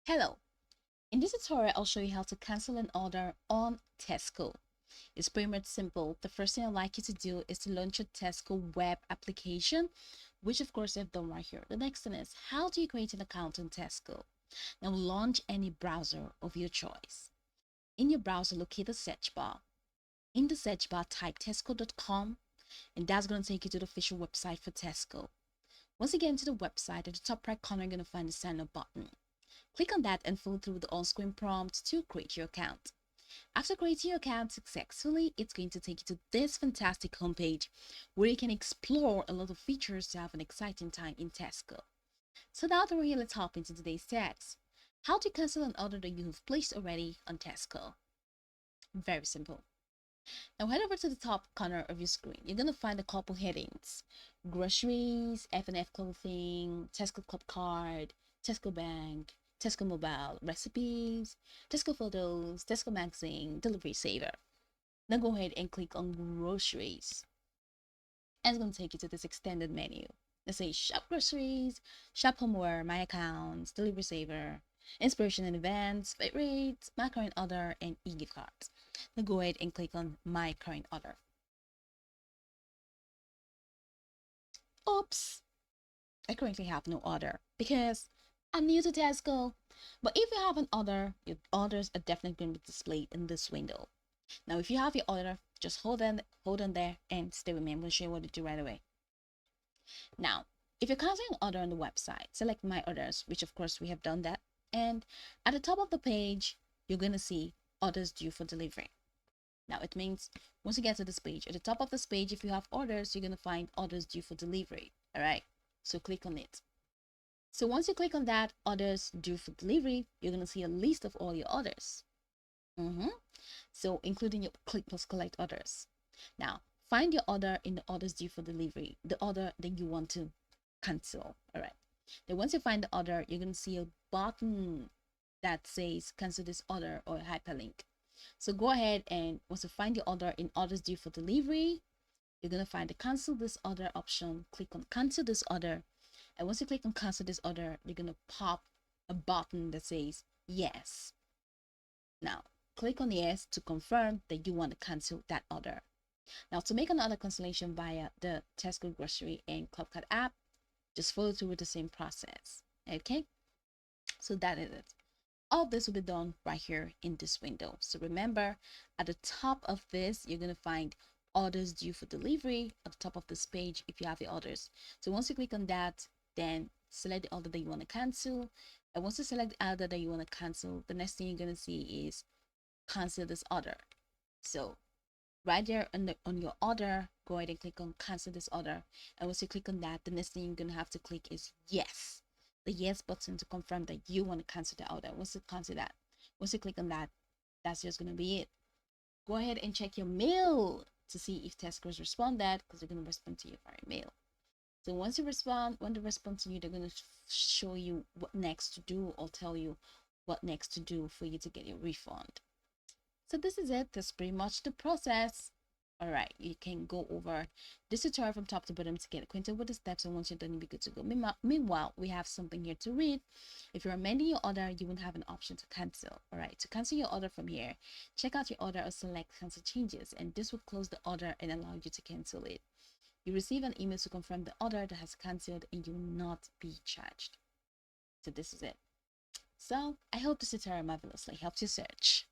Hello, in this tutorial I'll show you how to cancel an order on Tesco. It's pretty much simple. The first thing I'd like you to do is to launch your Tesco web application, which of course I've done right here. The next thing is, how do you create an account on Tesco? Now launch any browser of your choice. In your browser, locate the search bar. In the search bar, type tesco.com, and that's going to take you to the official website for Tesco. Once you get into the website, at the top right corner, you're going to find the sign up button. Click on that and follow through the on-screen prompt to create your account. After creating your account successfully, it's going to take you to this fantastic homepage where you can explore a lot of features to have an exciting time in Tesco. So now that we're here, let's hop into today's text. How to cancel an order that you have placed already on Tesco. Very simple. Now head over to the top corner of your screen. You're going to find a couple headings: groceries, F&F clothing, Tesco Club card, Tesco Bank, Tesco Mobile, recipes, Tesco Photos, Tesco Magazine, Delivery Saver. Now go ahead and click on groceries. And it's going to take you to this extended menu. Let's say shop groceries, shop homeware, my accounts, Delivery Saver, inspiration and events, favorites, my current order, and e-gift cards. Now go ahead and click on my current order. Oops, I currently have no order because I'm new to Tesco. But if you have an order, your orders are definitely going to be displayed in this window. Now, if you have your order, just hold on there and stay with me. I'm going to show you what to do right away. Now, if you're canceling an order on the website, select my orders, which of course we have done that. And at the top of the page, you're going to see orders due for delivery. Now it means once you get to this page, at the top of this page, if you have orders, you're going to find orders due for delivery. All right. So click on it. So once you click on that, orders due for delivery, you're going to see a list of all your orders. So including your click plus collect orders. Now find your order in the orders due for delivery, the order that you want to cancel. All right. Then once you find the order, you're going to see a button that says cancel this order or hyperlink. So go ahead and once you find your order in orders due for delivery, you're going to find the cancel this order option. Click on cancel this order. And once you click on cancel this order, you're going to pop a button that says yes. Now, click on yes to confirm that you want to cancel that order. Now, to make another cancellation via the Tesco Grocery and Clubcard app, just follow through with the same process. Okay? So that is it. All this will be done right here in this window. So remember, at the top of this, you're going to find orders due for delivery at the top of this page if you have the orders. So once you click on that, then select the order that you want to cancel. And once you select the order that you want to cancel, the next thing you're going to see is cancel this order. So right there on your order, go ahead and click on cancel this order. And once you click on that, the next thing you're going to have to click is yes, the yes button to confirm that you want to cancel the order. Once you cancel that, once you click on that, that's just going to be it. Go ahead and check your mail to see if Tesco's responded, because they're going to respond to you via mail. So once you respond, when they respond to you, they're going to show you what next to do or tell you what next to do for you to get your refund. So this is it. That's pretty much the process. All right, you can go over this tutorial from top to bottom to get acquainted with the steps, and once you're done, you'll be good to go. Meanwhile, we have something here to read. If you're amending your order, you won't have an option to cancel. All right, to cancel your order from here, check out your order or select cancel changes, and this will close the order and allow you to cancel it. You receive an email to confirm the order that has cancelled, and you will not be charged. So this is it. So I hope this tutorial marvelously helped you search.